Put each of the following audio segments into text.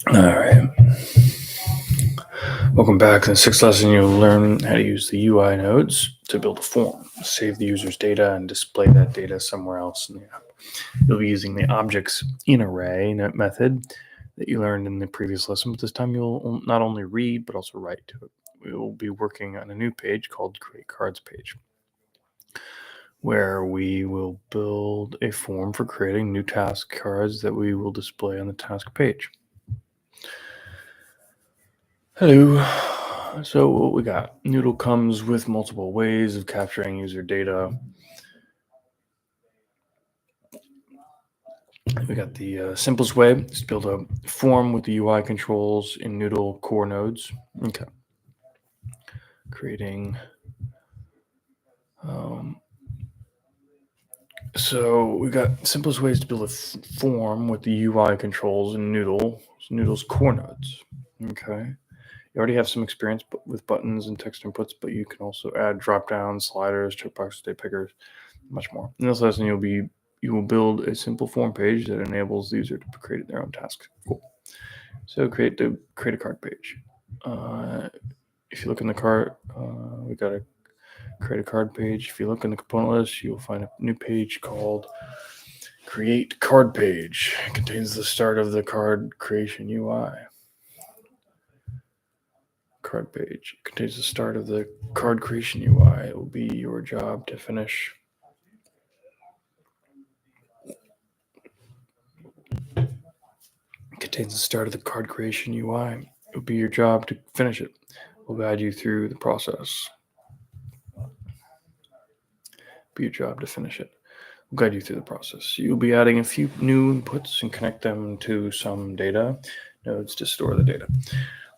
All right. Welcome back. In the sixth lesson, you'll learn how to use the UI nodes to build a form, save the user's data, and display that data somewhere else in the app. You'll be using the objects in array method that you learned in the previous lesson, but this time you'll not only read, but also write to it. We will be working on a new page called Create Cards page, where we will build a form for creating new task cards that we will display on the task page. Hello. So what we got? Noodle comes with multiple ways of capturing user data. We got the simplest way is to build a form with the UI controls in Noodle core nodes. Okay. Creating. So we got simplest ways to build a form with the UI controls in Noodle's core nodes. Okay. You already have some experience with buttons and text inputs, but you can also add drop-downs, sliders, checkboxes, date pickers, much more. In this lesson, you will build a simple form page that enables the user to create their own tasks. Cool. So create a card page. If you look in the card, we got to create a card page. If you look in the component list, you'll find a new page called Create Card Page. It contains the start of the card creation UI. Card page. It contains the start of the card creation UI. It will be your job to finish. It contains the start of the card creation UI. It will be your job to finish it. We'll guide you through the process. Be your job to finish it. We'll guide you through the process. You'll be adding a few new inputs and connect them to some data nodes to store the data.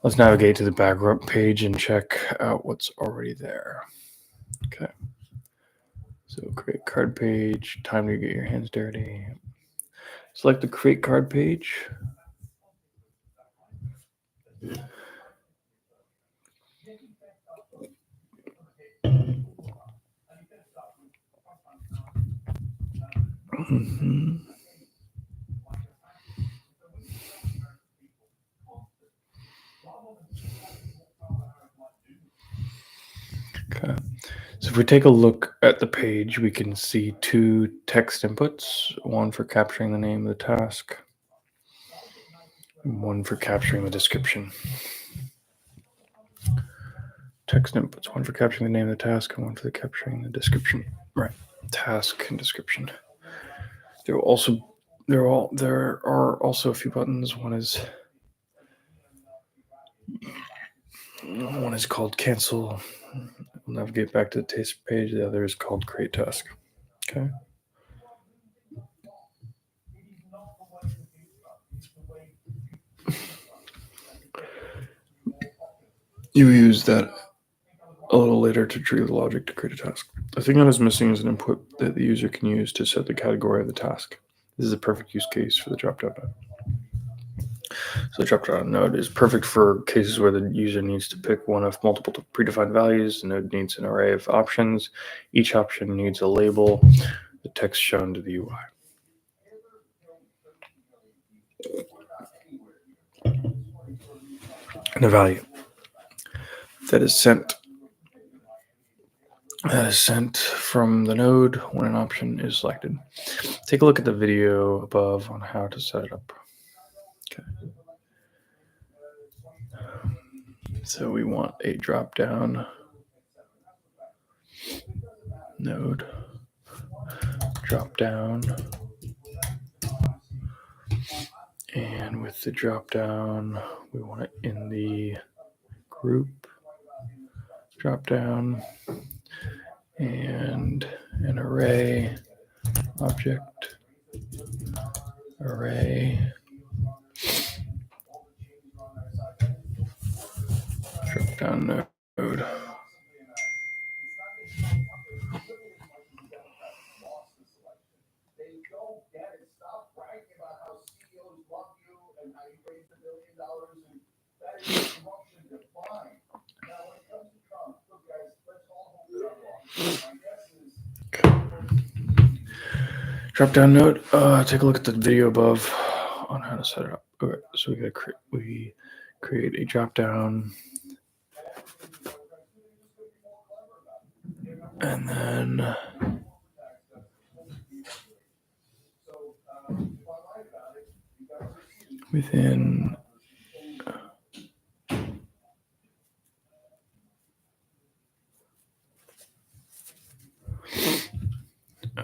Let's navigate to the background page and check out what's already there. Okay. So create card page, time to get your hands dirty. Select the create card page. Mm-hmm. Okay. So if we take a look at the page, we can see two text inputs, one for capturing the name of the task, and one for capturing the description. Text inputs, one for capturing the name of the task and one for capturing the description. Right. Task and description. There are also a few buttons. One is called cancel. We'll navigate back to the task page. The other is called create task. Okay. You use that a little later to trigger the logic to create a task. The thing that is missing is an input that the user can use to set the category of the task. This is a perfect use case for the drop-down node. So the drop-down node is perfect for cases where the user needs to pick one of multiple predefined values. The node needs an array of options. Each option needs a label, the text shown to the UI. And a value that is sent from the node when an option is selected. Take a look at the video above on how to set it up. Okay. So we want a drop down node, drop down, and with the drop down, we want it in the group drop down and an array object array drop down node. Drop down node. Take a look at the video above on how to set it up. Okay, so we create a drop down, and then within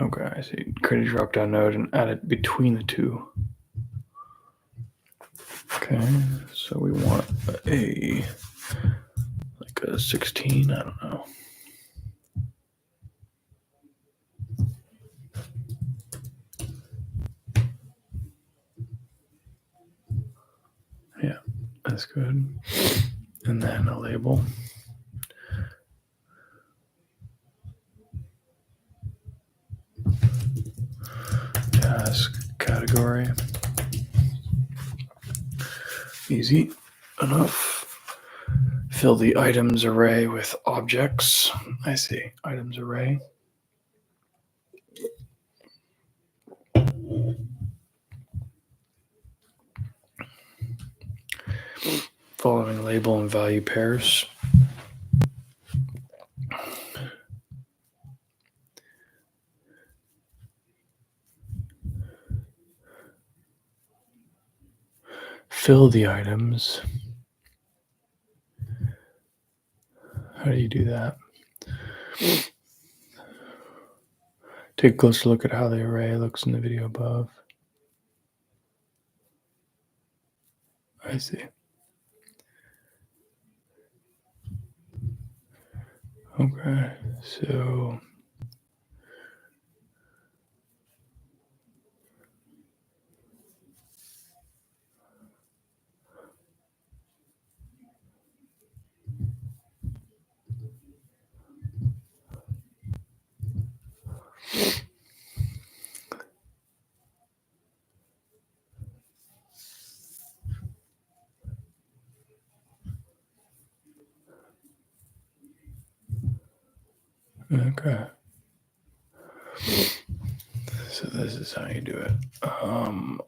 okay, I see. Create a drop down node and add it between the two. Okay, so we want a 16. I don't know. Yeah, that's good. And then a label. Task category. Easy enough. Fill the items array with objects. I see. Items array. Following label and value pairs. Fill the items. How do you do that? Take a closer look at how the array looks in the video above. I see. Okay, so okay. So this is how you do it.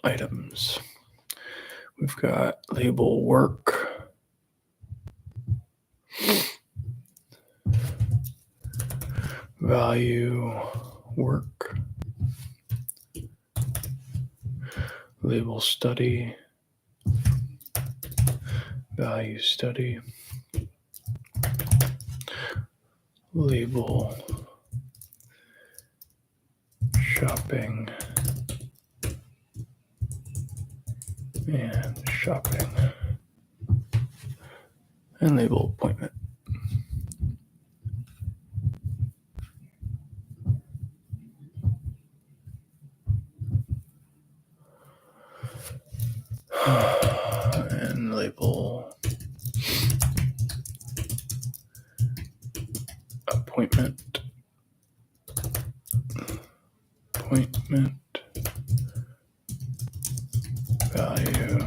Items. We've got label work. Value work. Label study. Value study. Label shopping and shopping, and label appointment. And label appointment. Value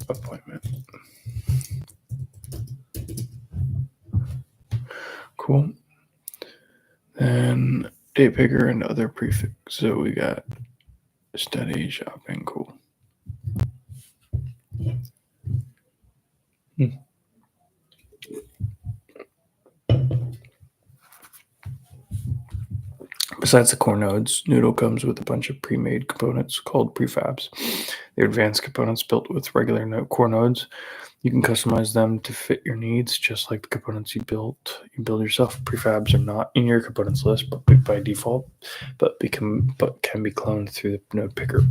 appointment. Cool. Then date picker and other prefix. So we got study, shopping. Cool. Besides the core nodes, Noodle comes with a bunch of pre-made components called prefabs. They're advanced components built with regular core nodes. You can customize them to fit your needs, just like the components you build yourself. Prefabs are not in your components list, but by default, but can be cloned through the node picker.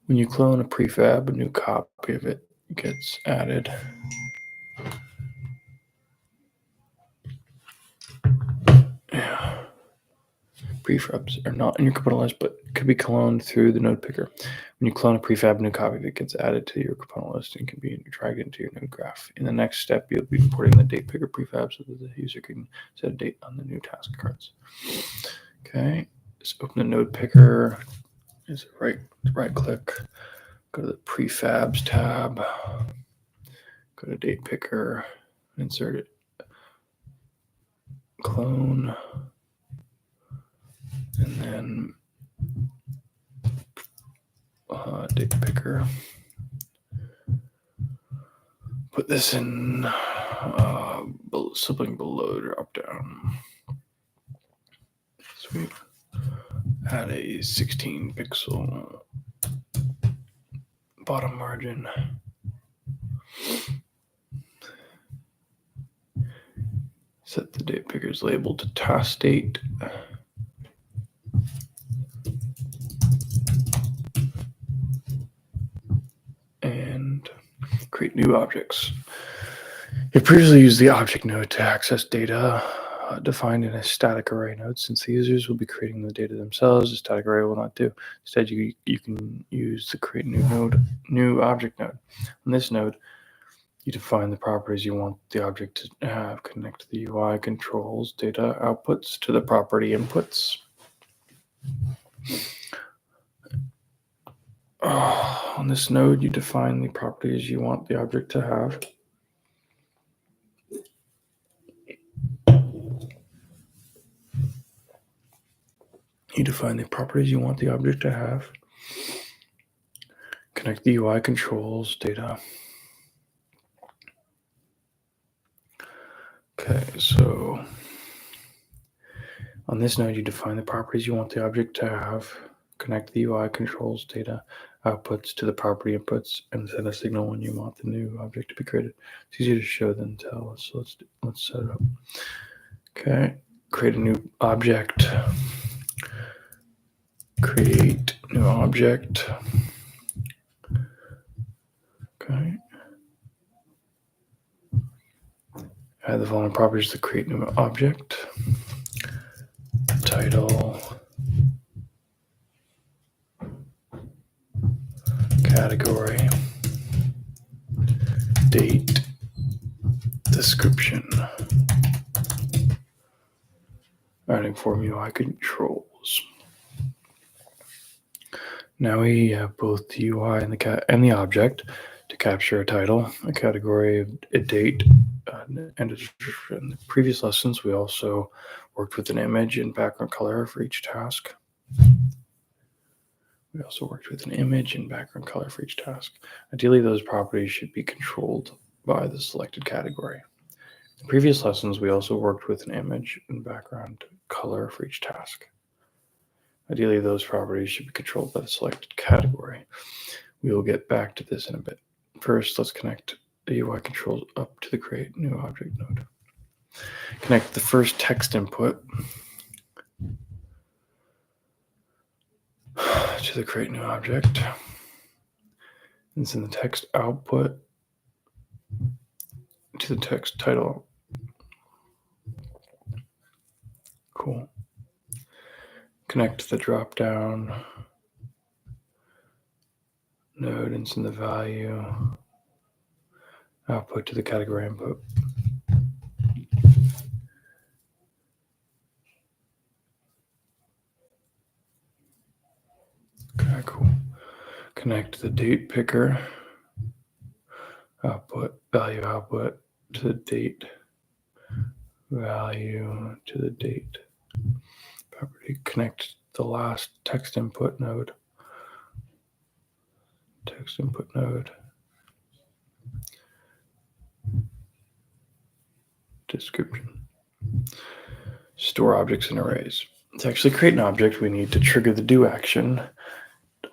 When you clone a prefab, a new copy of it gets added. Yeah. Prefabs are not in your component list, but could be cloned through the node picker. When you clone a prefab, a new copy of it gets added to your component list and can be dragged into your node graph. In the next step, you'll be importing the date picker prefab so that the user can set a date on the new task cards. Okay, just open the node picker. Is right click, go to the prefabs tab, go to date picker, insert it, clone, and then date picker. Put this in something below drop down. Sweet. Add a 16 pixel bottom margin. Set the date picker's label to task date. And create new objects. You previously used the object node to access data defined in a static array node. Since the users will be creating the data themselves, the static array will not do. Instead, you can use the create new object node. On this node, you define the properties you want the object to have, connect the UI controls data outputs to the property inputs. On this node, you define the properties you want the object to have. You define the properties you want the object to have. Connect the UI controls data. Okay, so on this node, you define the properties you want the object to have. Connect the UI controls data outputs to the property inputs, and set a signal when you want the new object to be created. It's easier to show than tell, so let's set it up. Okay, create a new object. Create new object. Okay. Add the following properties to create new object. Title. Category. Date. Description. Adding form UI controls. Now we have both the UI and the object to capture a title, a category, a date, and a description. In the previous lessons, we also worked with an image and background color for each task. Ideally, those properties should be controlled by the selected category. In previous lessons, we also worked with an image and background color for each task. Ideally, those properties should be controlled by the selected category. We will get back to this in a bit. First, let's connect the UI controls up to the create new object node. Connect the first text input to the create new object. And send the text output to the text title. Cool. Connect the drop down node and send the value output to the category input. Okay, cool. Connect the date picker value output to the date value to the date property. Connect the last text input node. Description. Store objects in arrays. To actually create an object, we need to trigger the do action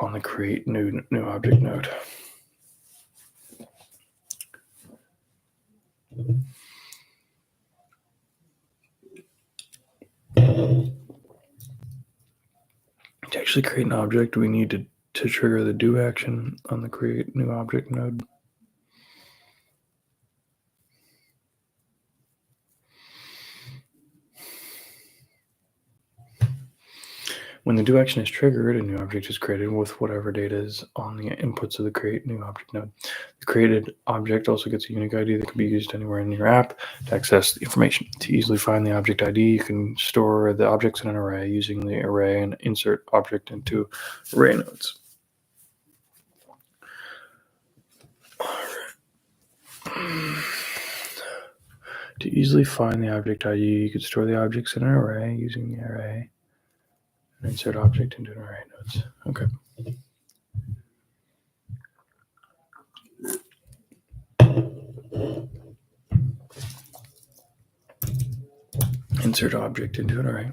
on the create new object node. To actually create an object, we need to trigger the do action on the create new object node. When the do action is triggered, a new object is created with whatever data is on the inputs of the create new object node. The created object also gets a unique ID that can be used anywhere in your app to access the information. To easily find the object ID, you can store the objects in an array using the array and insert object into array nodes. To easily find the object ID, you can store the objects in an array using the array and insert object into an array nodes. Okay. Insert object into an array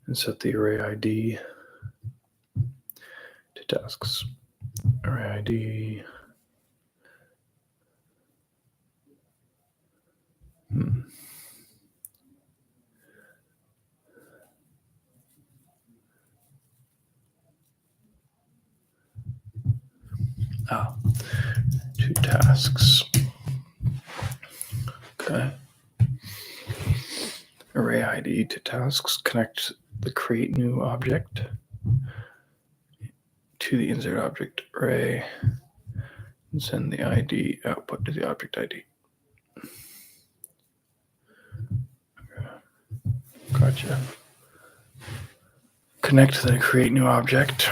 and set the array ID to tasks. Array ID. To tasks. Okay. Array ID to tasks. Connect the create new object to the insert object array and send the ID output to the object ID. Okay. Gotcha. Connect the create new object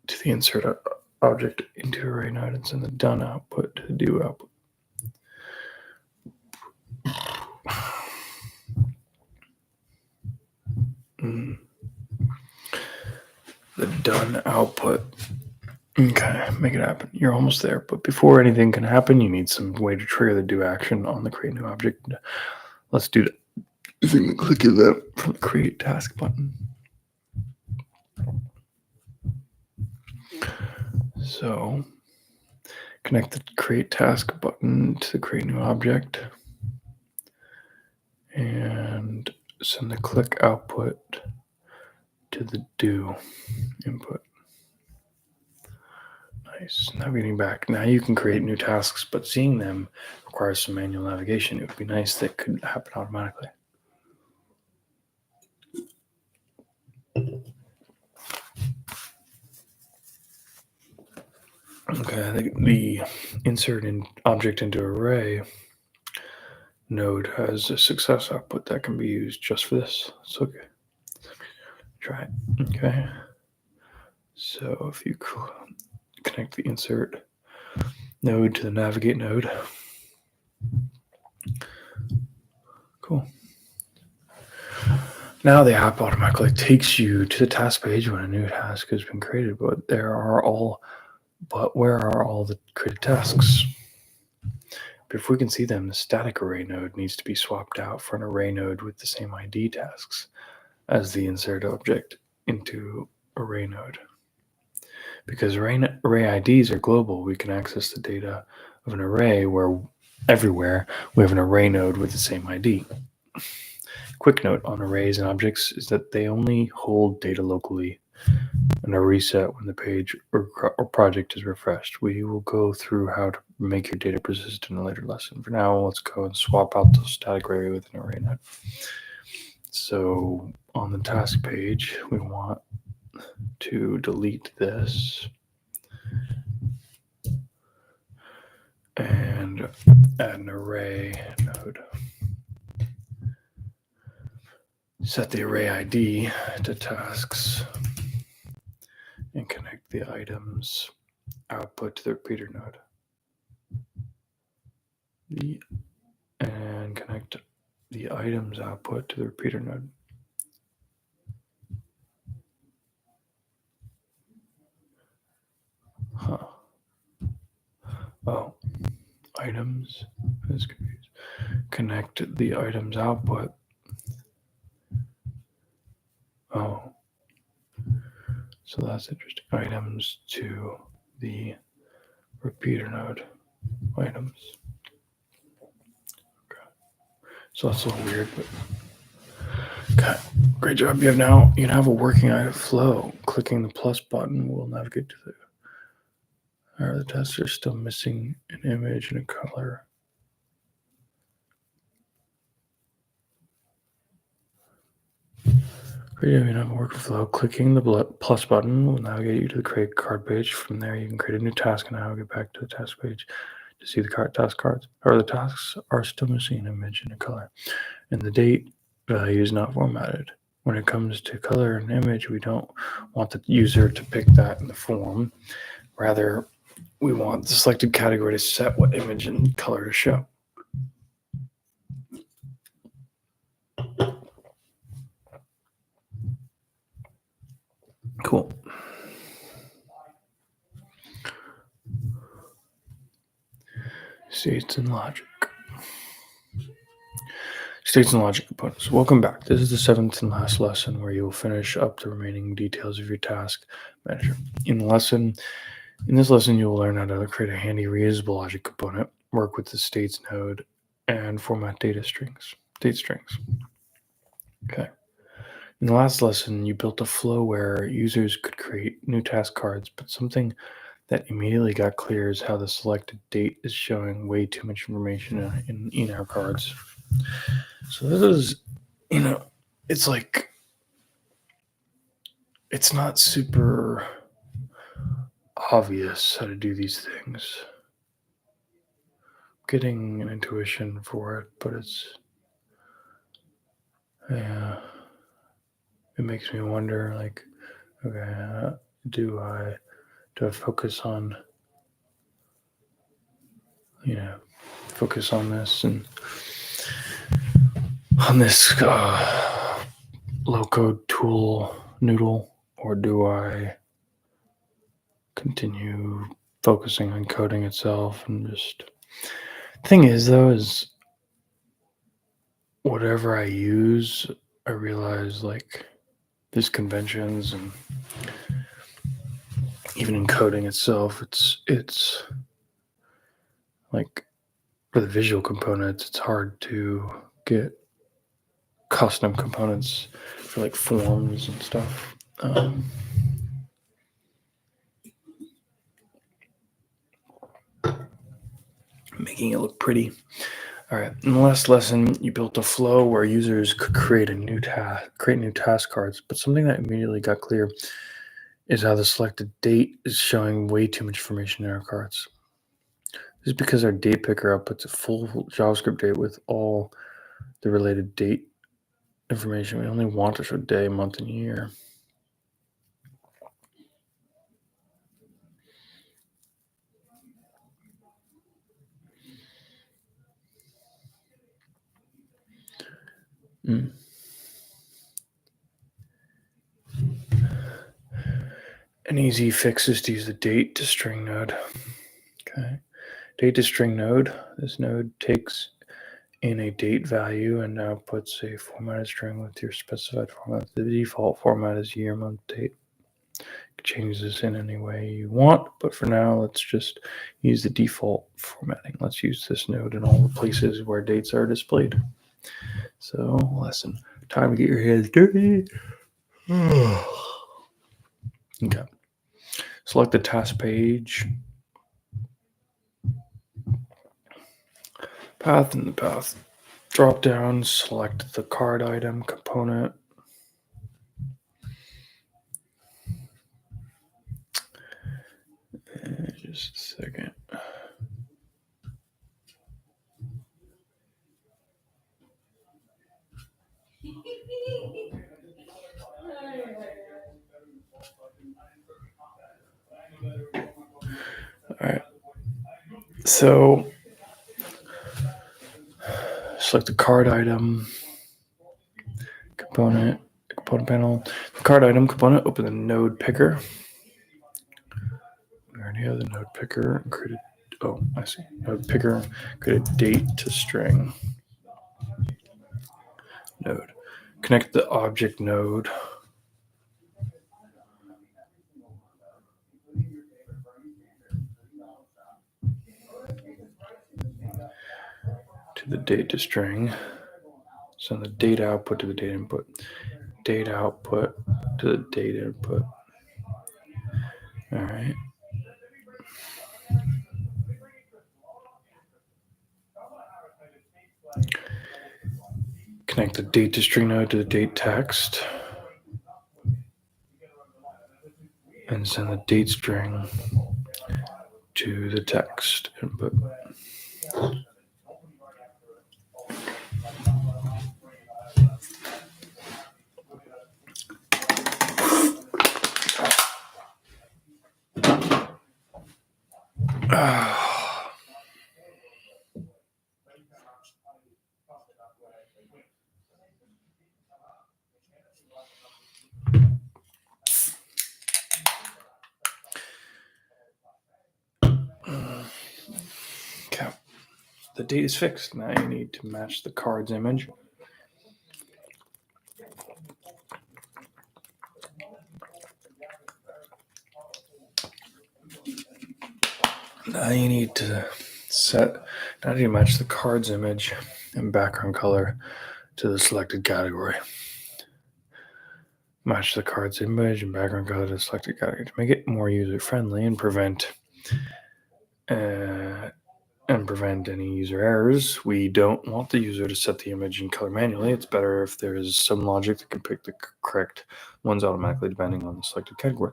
to the insert object into array node and send the done output to the do output. The done output. Okay, make it happen. You're almost there, but before anything can happen, you need some way to trigger the do action on the create new object. Let's do that. You can click that from the create task button. So connect the create task button to the create new object and send the click output to the do input. Nice. Now getting back. Now you can create new tasks, but seeing them requires some manual navigation. It would be nice that could happen automatically. Okay, I think the insert an object into array node has a success output that can be used just for this. It's okay. Try it. Okay. So if you connect the insert node to the navigate node. Cool. Now the app automatically takes you to the task page when a new task has been created, but where are all the created tasks? Before we can see them, the static array node needs to be swapped out for an array node with the same ID tasks as the insert object into array node. Because array IDs are global, we can access the data of an array where everywhere we have an array node with the same ID. Quick note on arrays and objects is that they only hold data locally and are reset when the page or project is refreshed. We will go through how to make your data persistent in a later lesson. For now, let's go and swap out the static array with an array node. So on the task page, we want to delete this and add an array node. Set the array ID to tasks and connect the items output to the repeater node. And connect the items output to the repeater node. Oh, items is confused. Connect the item's output. Oh, so that's interesting. Items to the repeater node. Items. Okay. So that's a little weird, but okay. Great job. You have a working item flow. Clicking the plus button will navigate to the. Are the tests are still missing an image and a color? Great job. You have a workflow. Clicking the plus button will navigate you to the create card page. From there, you can create a new task and now get back to the task page to see the task cards. Or the tasks are still missing an image and a color. And the date value is not formatted. When it comes to color and image, we don't want the user to pick that in the form. Rather, we want the selected category to set what image and color to show. Cool. States and logic. States and logic components. Welcome back. This is the 7th and last lesson where you will finish up the remaining details of your task manager. In this lesson, you will learn how to create a handy reusable logic component, work with the states node, and format date strings. Okay. In the last lesson, you built a flow where users could create new task cards, but something that immediately got clear is how the selected date is showing way too much information in our cards. So this is, it's like, it's not super obvious how to do these things. Getting an intuition for it, but it makes me wonder, like, okay, do I focus on, focus on this and on this low-code tool Noodle, or do I continue focusing on coding itself? And just thing is, though, is whatever I use, I realize, like, there's conventions, and even in coding itself, it's like, for the visual components, it's hard to get custom components for like forms and stuff. Making it look pretty. All right. In the last lesson, you built a flow where users could create new task cards, but something that immediately got clear is how the selected date is showing way too much information in our cards. This is because our date picker outputs a full JavaScript date with all the related date information. We only want to show day, month, and year. An easy fix is to use the date to string node. Okay. Date to string node. This node takes in a date value and now puts a formatted string with your specified format. The default format is year, month, date. You can change this in any way you want, but for now, let's just use the default formatting. Let's use this node in all the places where dates are displayed. So, lesson. Time to get your hands dirty. Okay. Select the task page. Path in the path. Drop down, select the card item component. Just a second. All right. So select the card item component panel. The card item component, open the node picker. We already have the node picker created Oh, I see. Node picker, create a date to string node. Connect the object node to the date to string. Send the data output to the data input. Data output to the data input. All right. Connect the date to string node to the date text. And send the date string to the text input. Okay. The date is fixed. Now you need to match the card's image. Now you need to match the card's image and background color to the selected category. Match the card's image and background color to the selected category to make it more user-friendly and prevent any user errors. We don't want the user to set the image and color manually. It's better if there is some logic that can pick the correct ones automatically depending on the selected category.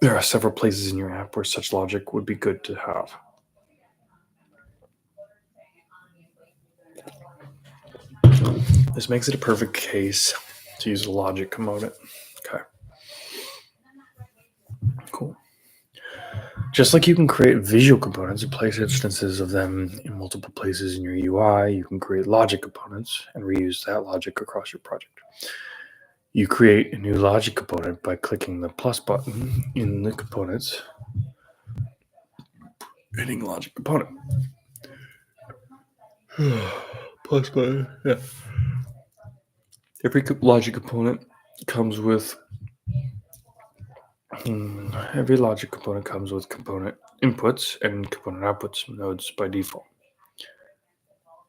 There are several places in your app where such logic would be good to have. This makes it a perfect case to use a logic component. Okay. Cool. Just like you can create visual components and place instances of them in multiple places in your UI, you can create logic components and reuse that logic across your project. You create a new logic component by clicking the plus button in the components, hitting logic component. Plus button, yeah. Every logic component comes with component inputs and component outputs nodes by default.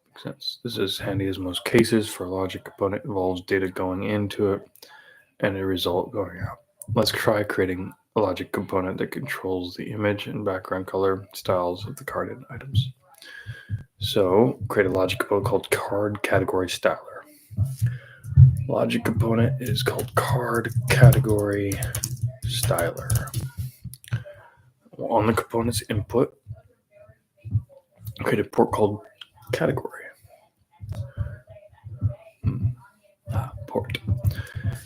Makes sense. This is handy as most cases for a logic component involves data going into it and a result going out. Let's try creating a logic component that controls the image and background color styles of the card and items. So create a logic component called card category styler. Logic component is called card category styler. On the component's input, create a port called category. Port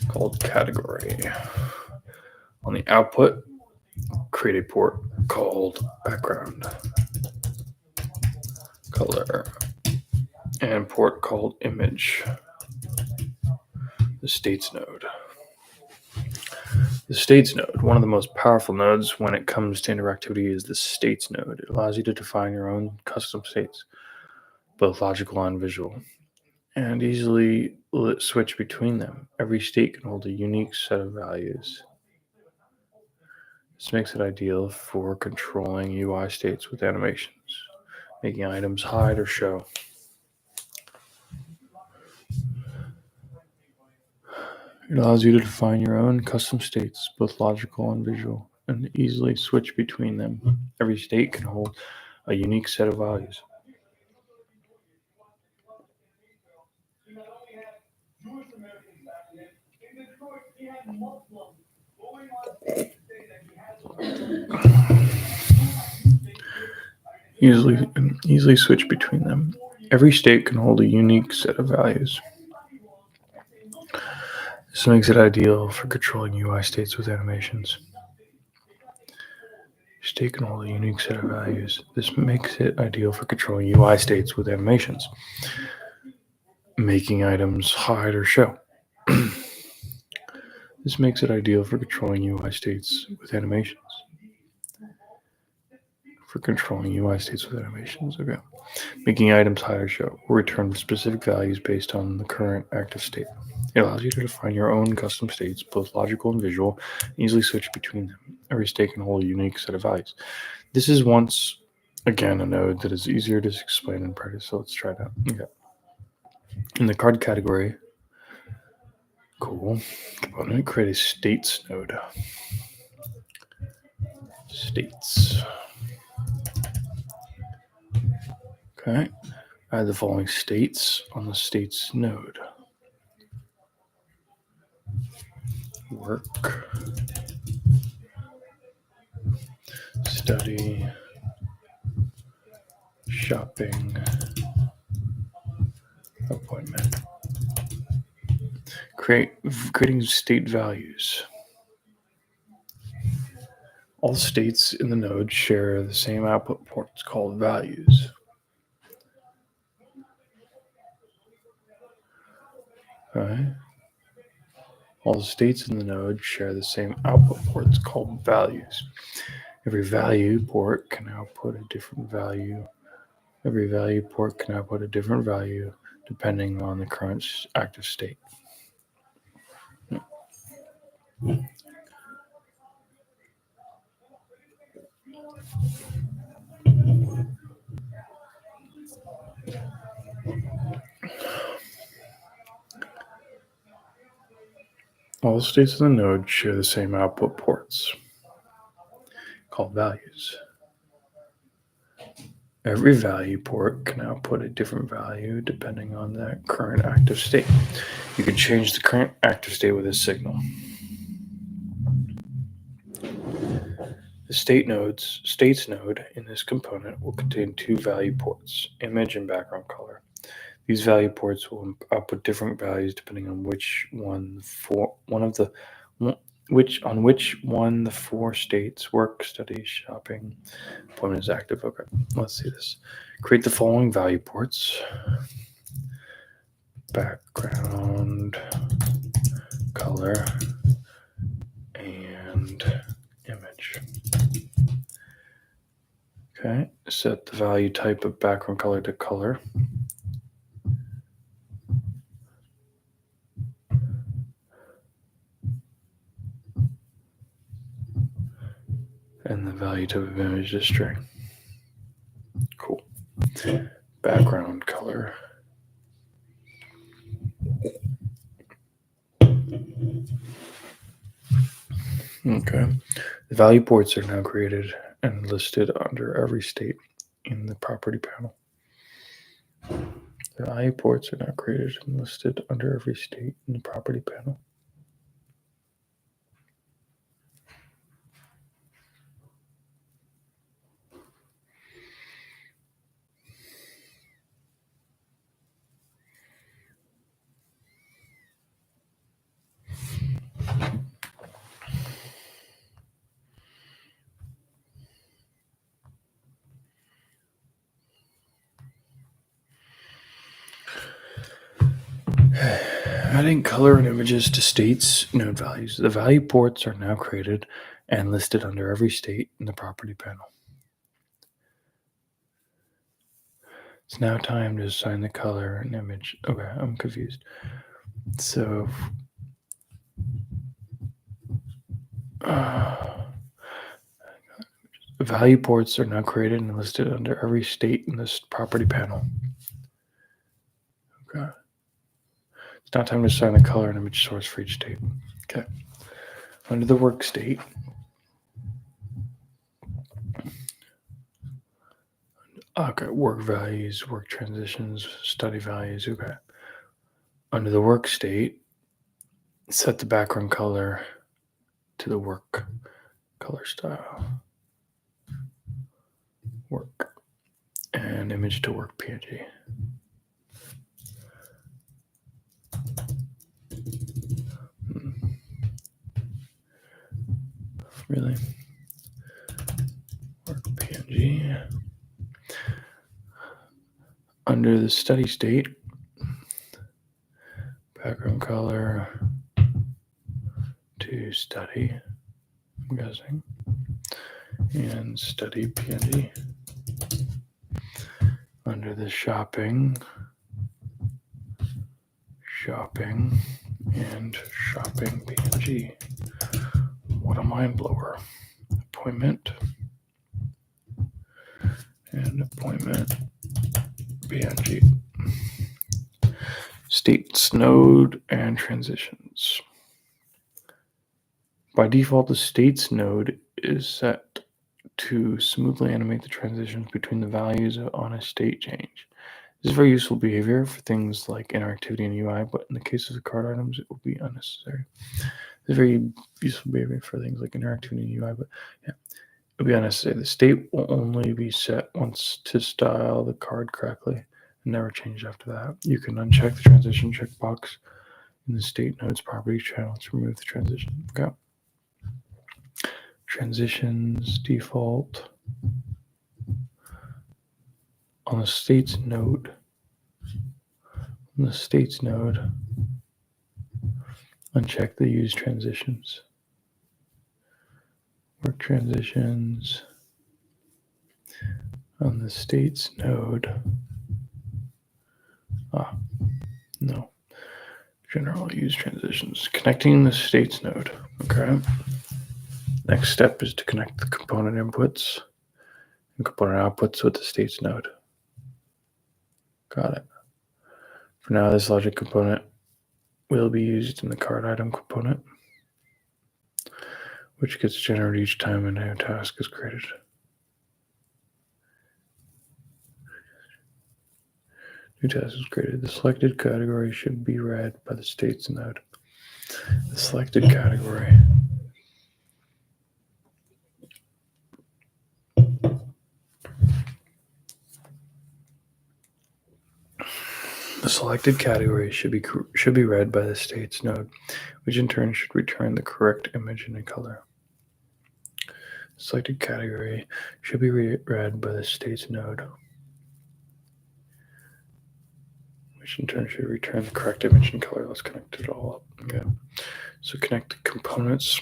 called category. On the output, create a port called background color and port called image. The states node. The states node, one of the most powerful nodes when it comes to interactivity, is the states node. It allows you to define your own custom states, both logical and visual, and easily switch between them. Every state can hold a unique set of values. This makes it ideal for controlling UI states with animations, making items hide or show. It allows you to define your own custom states, both logical and visual, and easily switch between them. Every state can hold a unique set of values. Easily switch between them. Every state can hold a unique set of values. This makes it ideal for controlling UI states with animations. State can hold a unique set of values. This makes it ideal for controlling UI states with animations, making items hide or show. This makes it ideal for controlling UI states with animations. for controlling UI states with animations. Okay. Making items hide or show will return specific values based on the current active state. It allows you to define your own custom states, both logical and visual, and easily switch between them. Every state can hold a unique set of values. This is once again a node that is easier to explain in practice, so let's try that. Okay. In the card category, cool component, create a states node. States. Okay. Add the following states on the states node. Work, study, shopping, appointment. Creating state values. All states in the node share the same output ports called values. Okay. All the states in the node share the same output ports called values. Every value port can output a different value. Every value port can output a different value depending on the current active state. All states in the node share the same output ports called values. Every value port can output a different value depending on the current active state. You can change the current active state with a signal. The states node in this component will contain two value ports, image and background color. These value ports will output different values depending on which one the four states: work, study, shopping, appointment is active. Okay, let's see this. Create the following value ports: background, color, and image. Okay, set the value type of background color to color. And the value type of image is string. Cool. Background color. Okay. The value ports are now created and listed under every state in the property panel. The value ports are now created and listed under every state in the property panel. Adding color and images to states node values. The value ports are now created and listed under every state in the property panel. It's now time to assign the color and image. Okay, I'm confused. So, value ports are now created and listed under every state in this property panel. Okay. It's now time to assign the color and image source for each state. Okay. Under the work state, okay, work values, work transitions, study values. Okay. Under the work state, set the background color to the work color style. Work. And image to work PNG. Really? Work PNG. Under the study state, background color to study, I'm guessing, and study PNG. under the shopping, and shopping PNG. What a mind blower. Appointment and appointment PNG. States node and transitions. By default, the states node is set to smoothly animate the transitions between the values on a state change. This is very useful behavior for things like interactivity in UI, but in the case of the card items, it will be unnecessary. It's very useful behavior for things like interactivity in UI, but yeah, it will be unnecessary. The state will only be set once to style the card correctly and never change after that. You can uncheck the transition checkbox in the state node's property channel to remove the transition. Okay. Transitions default on the states node. Uncheck the use transitions. Work transitions on the states node. No. General use transitions. Connecting the states node. Okay. Next step is to connect the component inputs and component outputs with the states node. Got it. For now, this logic component will be used in the card item component, which gets generated each time a new task is created. New task is created. The selected category should be read by the states node. The selected category. The selected category should be read by the states node, which in turn should return the correct image and color. The selected category should be read by the states node, which in turn should return the correct image and color. Let's connect it all up. Okay. So connect the components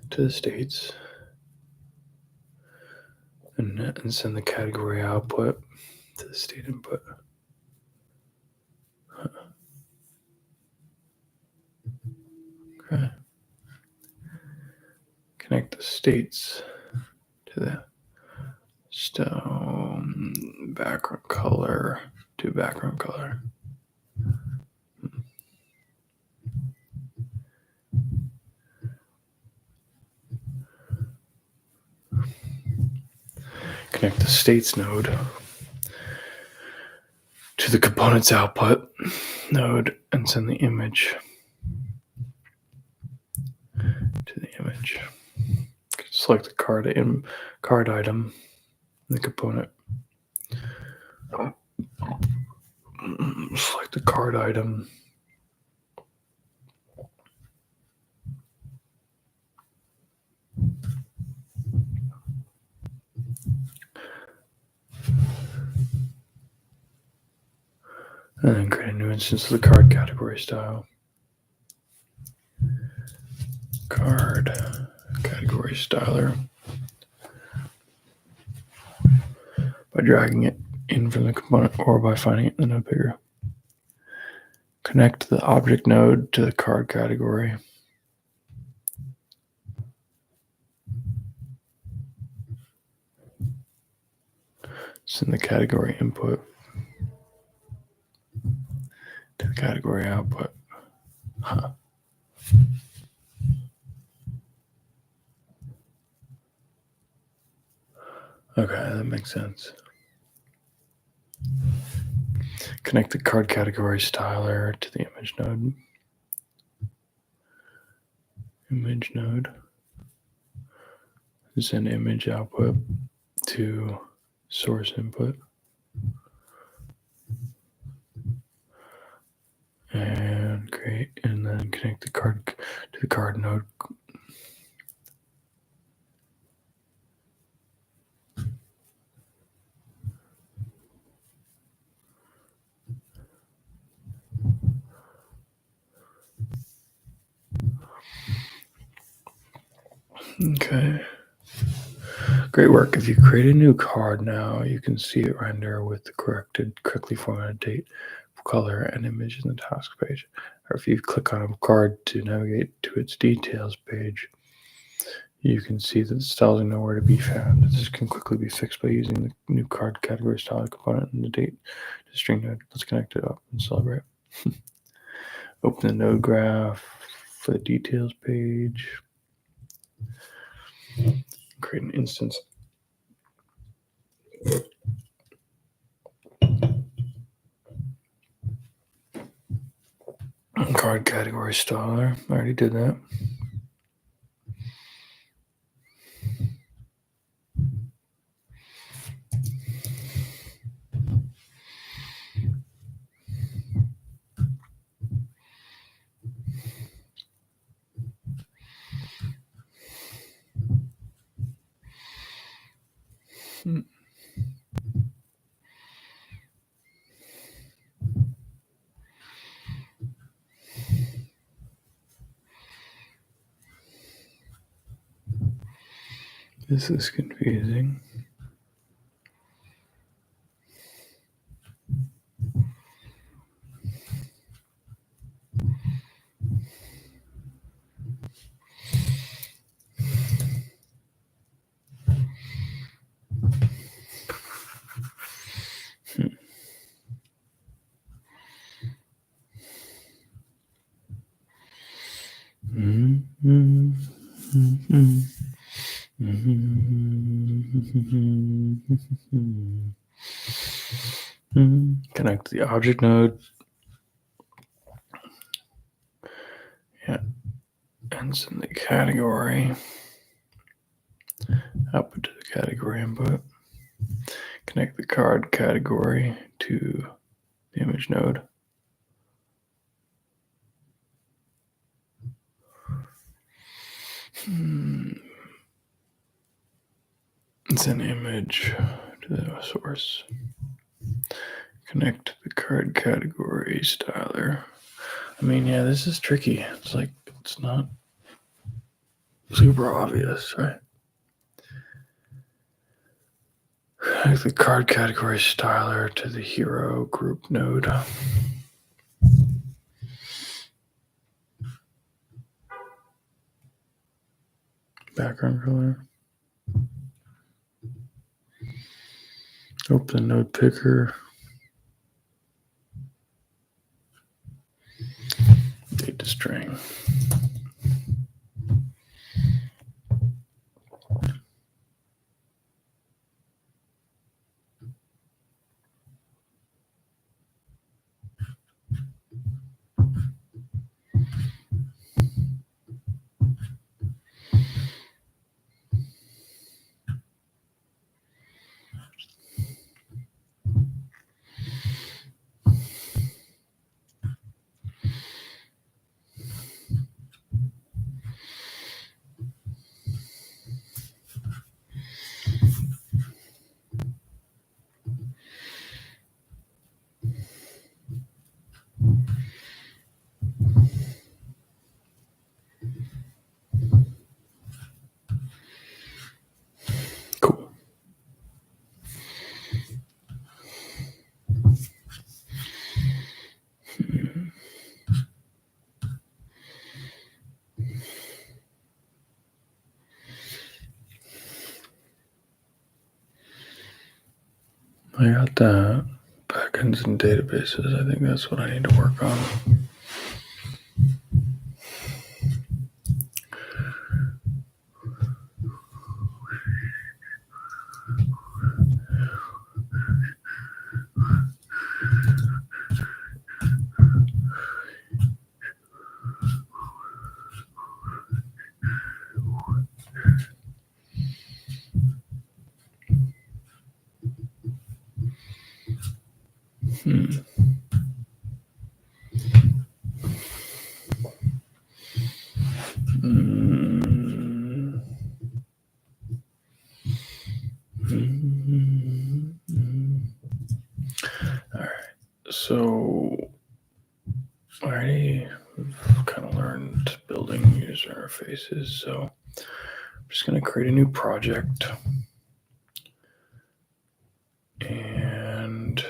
to the states and send the category output to the state input. Okay. Connect the states to the stone background color to background color. Connect the states node to the components output node and send the image to the image. Select the card item in the component. Select the card item. And then create a new instance of the card category style. Card category styler. By dragging it in from the component or by finding it in the node picker. Connect the object node to the card category. Send the category input to the category output. Okay, that makes sense. Connect the card category styler to the image node. Image node. Send image output to source input. And then connect the card to the card node. Okay. Great work. If you create a new card now, you can see it render with the correctly formatted date, color, and image in the task page. Or if you click on a card to navigate to its details page, you can see that the styles are nowhere to be found. This can quickly be fixed by using the new card category style component and the date to string node. Let's connect it up and celebrate. Open the node graph for the details page. Create an instance. Card category styler. I already did that. This is confusing. Connect the object node. Yeah, and send the category output to the category input. Connect the card category to the image node. Send image to the source. Connect the card category styler. I mean, yeah, this is tricky. It's like, it's not super obvious, right? Connect the card category styler to the hero group node. Background color. Open node picker. Date to string. Cool. I got that. Backends and databases. I think that's what I need to work on. All right. So I already kind of learned building user interfaces. So I'm just going to create a new project. And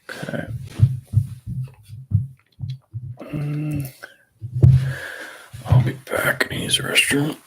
okay. I'll be back in his restroom.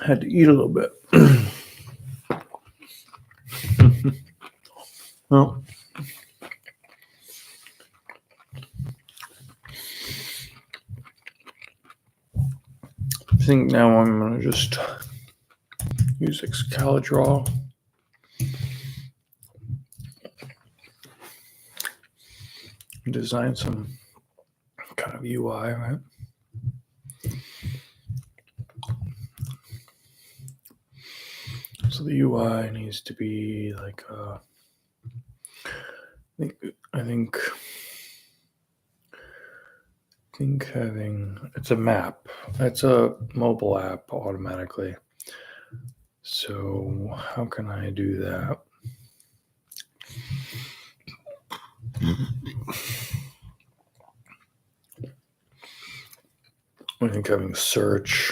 Had to eat a little bit. Well, I think now I'm going to just use Excalidraw. Design some kind of UI, right? So the UI needs to be like I think having it's a map. It's a mobile app automatically. So how can I do that? I think having search.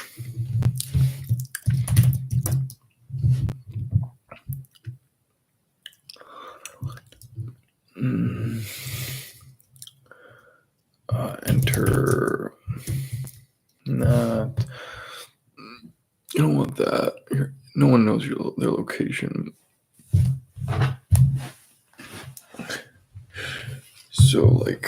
Enter. Not. You don't want that. No one knows their location. So like.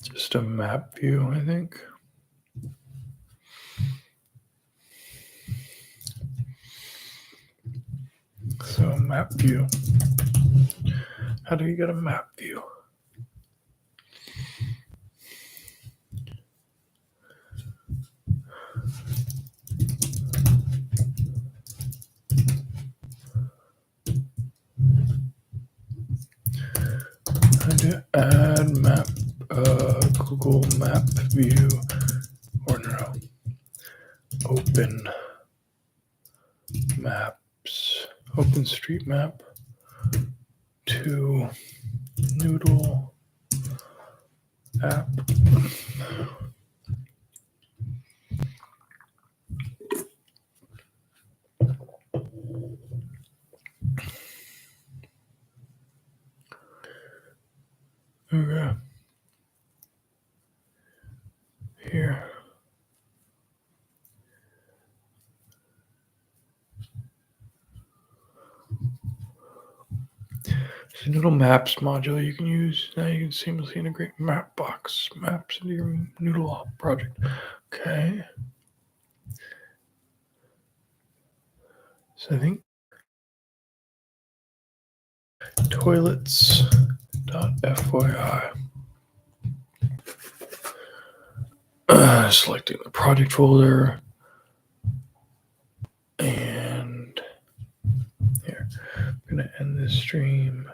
Just a map view, I think. So map view. How do you get a map view? How to add map, Google Map View, or no, Open Maps, OpenStreetMap to Noodle app. Okay. Here. It's a Noodle Maps module you can use. Now you can seamlessly integrate Mapbox maps into your Noodle project. Okay. So I think toilets.fyi. Selecting the project folder. And here, I'm going to end this stream.